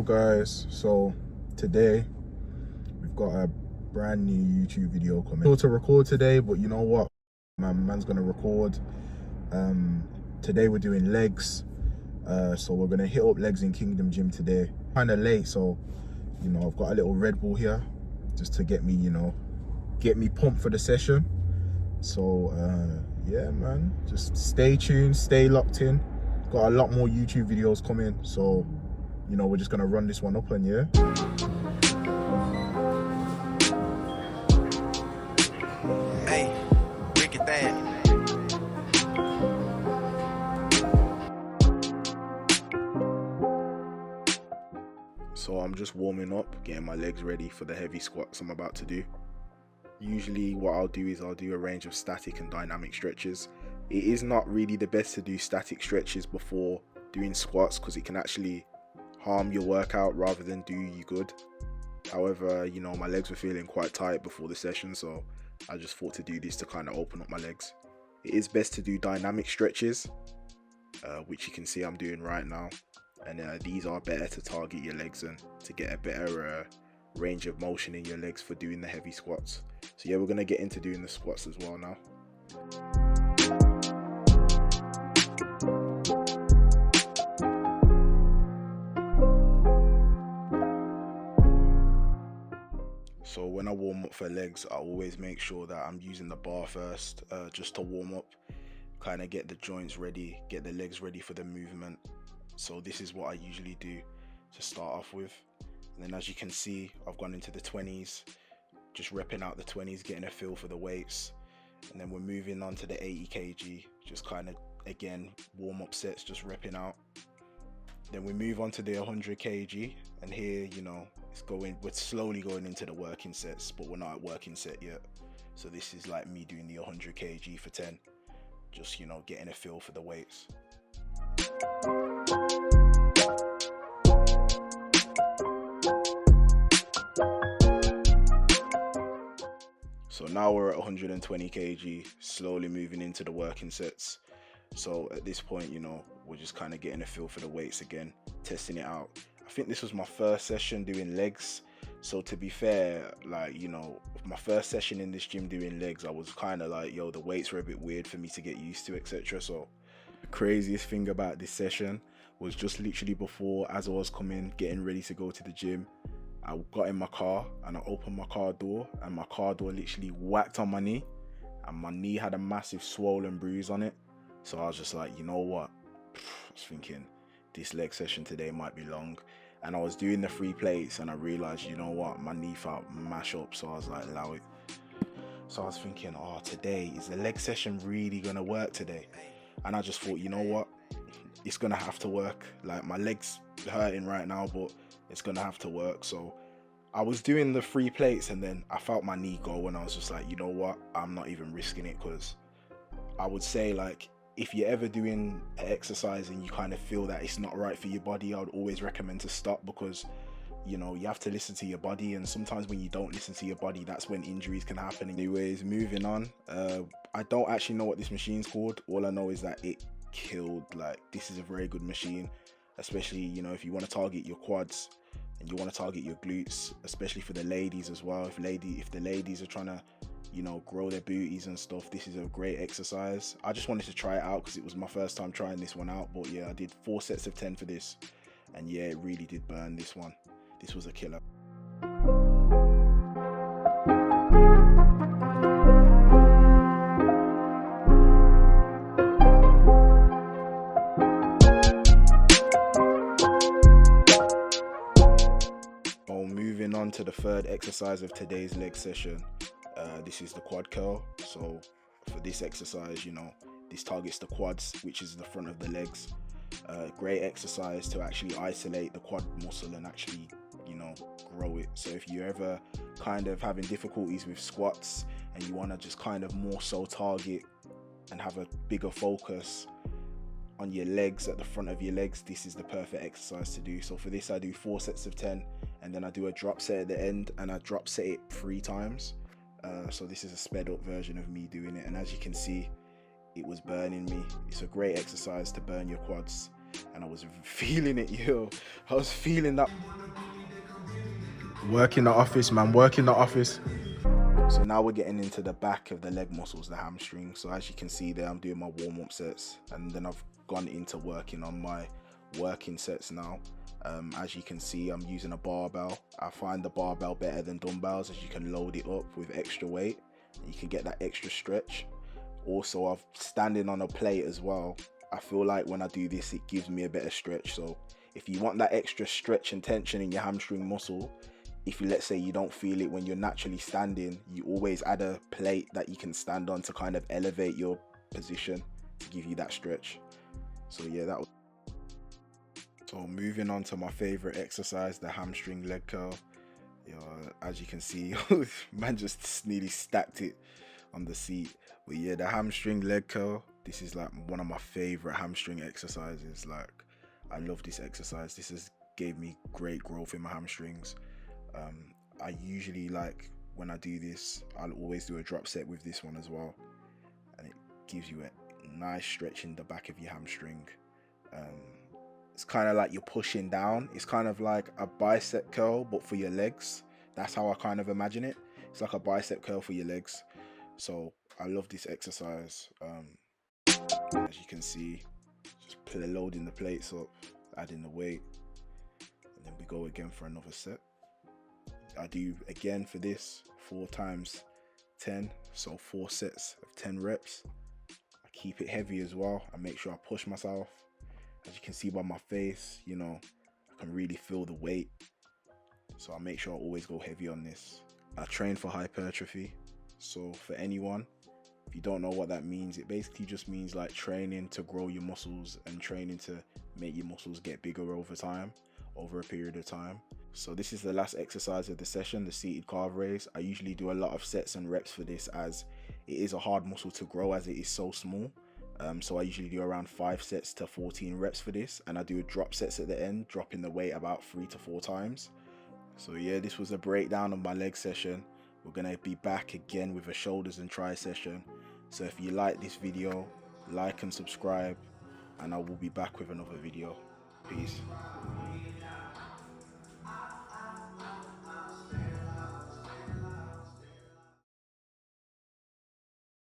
Guys, so today we've got a brand new YouTube video coming to record today, but you know what, my man's gonna record. Today we're doing legs, so we're gonna hit up legs in Kingdom Gym today. Kind of late, so I've got a little Red Bull here just to get me pumped for the session. So yeah, man, just stay tuned, stay locked in. Got a lot more YouTube videos coming, so we're just gonna run this one up and yeah. Hey, break it down. So I'm just warming up, getting my legs ready for the heavy squats I'm about to do. Usually what I'll do is I'll do a range of static and dynamic stretches. It is not really the best to do static stretches before doing squats because it can actually harm your workout rather than do you good. However, my legs were feeling quite tight before the session, so I just thought to do this to kind of open up my legs. It is best to do dynamic stretches, which you can see I'm doing right now, and these are better to target your legs and to get a better range of motion in your legs for doing the heavy squats. So yeah, we're going to get into doing the squats as well now. So when I warm up for legs, I always make sure that I'm using the bar first, just to warm up, kind of get the joints ready, get the legs ready for the movement. So this is what I usually do to start off with. And then as you can see, I've gone into the 20s, just repping out the 20s, getting a feel for the weights. And then we're moving on to the 80 kg, just kind of, again, warm up sets, just repping out. Then we move on to the 100 kg, and here, we're slowly going into the working sets, but we're not at working set yet. So this is like me doing the 100 kg for 10, just, getting a feel for the weights. So now we're at 120 kg, slowly moving into the working sets. So at this point, we're just kind of getting a feel for the weights again, testing it out. I think this was my first session doing legs. So to be fair, my first session in this gym doing legs, I was kind of like, the weights were a bit weird for me to get used to, etc. So the craziest thing about this session was just literally before, as I was getting ready to go to the gym, I got in my car and I opened my car door, and my car door literally whacked on my knee, and my knee had a massive swollen bruise on it. So I was just like, you know what? I was thinking this leg session today might be long. And I was doing the 3 plates and I realized, you know what? My knee felt mash up. So I was like, allow it. So I was thinking, today, is the leg session really going to work today? And I just thought, you know what? It's going to have to work. Like, my leg's hurting right now, but it's going to have to work. So I was doing the 3 plates and then I felt my knee go, and I was just like, you know what? I'm not even risking it, because I would say, if you're ever doing an exercise and you kind of feel that it's not right for your body, I would always recommend to stop, because you have to listen to your body, and sometimes when you don't listen to your body, that's when injuries can happen. Anyways, moving on. I don't actually know what this machine's called. All I know is that it killed. This is a very good machine, especially if you want to target your quads and you want to target your glutes, especially for the ladies as well. If the ladies are trying to grow their booties and stuff, this is a great exercise. I just wanted to try it out because it was my first time trying this one out. But yeah, I did 4 sets of 10 for this, and yeah, it really did burn. This one, this was a killer. So moving on to the 3rd exercise of today's leg session. This is the quad curl. So for this exercise, this targets the quads, which is the front of the legs. Great exercise to actually isolate the quad muscle and actually, grow it. So if you're ever kind of having difficulties with squats and you want to just kind of more so target and have a bigger focus on your legs, at the front of your legs, this is the perfect exercise to do. So for this, I do 4 sets of 10, and then I do a drop set at the end, and I drop set it 3 times. So this is a sped up version of me doing it, and as you can see, it was burning me. It's a great exercise to burn your quads. and I was feeling it, yo. I was feeling that. Work in the office, man, work in the office. So now we're getting into the back of the leg muscles, the hamstring. So as you can see there, I'm doing my warm-up sets, and then I've gone into working on my working sets now. As you can see, I'm using a barbell. I find the barbell better than dumbbells, as you can load it up with extra weight. You can get that extra stretch. Also, I'm standing on a plate as well. I feel like when I do this, it gives me a better stretch. So if you want that extra stretch and tension in your hamstring muscle, if you, let's say, you don't feel it when you're naturally standing, you always add a plate that you can stand on to kind of elevate your position to give you that stretch. So yeah, that was. So moving on to my favorite exercise, the hamstring leg curl. You know, as you can see, man just nearly stacked it on the seat. But yeah, the hamstring leg curl, this is like one of my favorite hamstring exercises. Like, I love this exercise. This has gave me great growth in my hamstrings. I usually, like, when I do this, I'll always do a drop set with this one as well, and it gives you a nice stretch in the back of your hamstring. It's kind of like you're pushing down. It's kind of like a bicep curl, but for your legs. That's how I kind of imagine it. It's like a bicep curl for your legs. So I love this exercise. As you can see, just loading the plates up, adding the weight, and then we go again for another set. I do again for this 4 times 10, so 4 sets of 10 reps. I keep it heavy as well. I make sure I push myself. As you can see by my face, you know, I can really feel the weight. So I make sure I always go heavy on this. I train for hypertrophy. So for anyone, if you don't know what that means, it basically just means like training to grow your muscles and training to make your muscles get bigger over time, over a period of time. So this is the last exercise of the session, the seated calf raise. I usually do a lot of sets and reps for this, as it is a hard muscle to grow as it is so small. So I usually do around 5 sets to 14 reps for this, and I do drop sets at the end, dropping the weight about 3 to 4 times. So yeah, this was a breakdown of my leg session. We're gonna be back again with a shoulders and tri session. So if you like this video, like and subscribe, and I will be back with another video. Peace.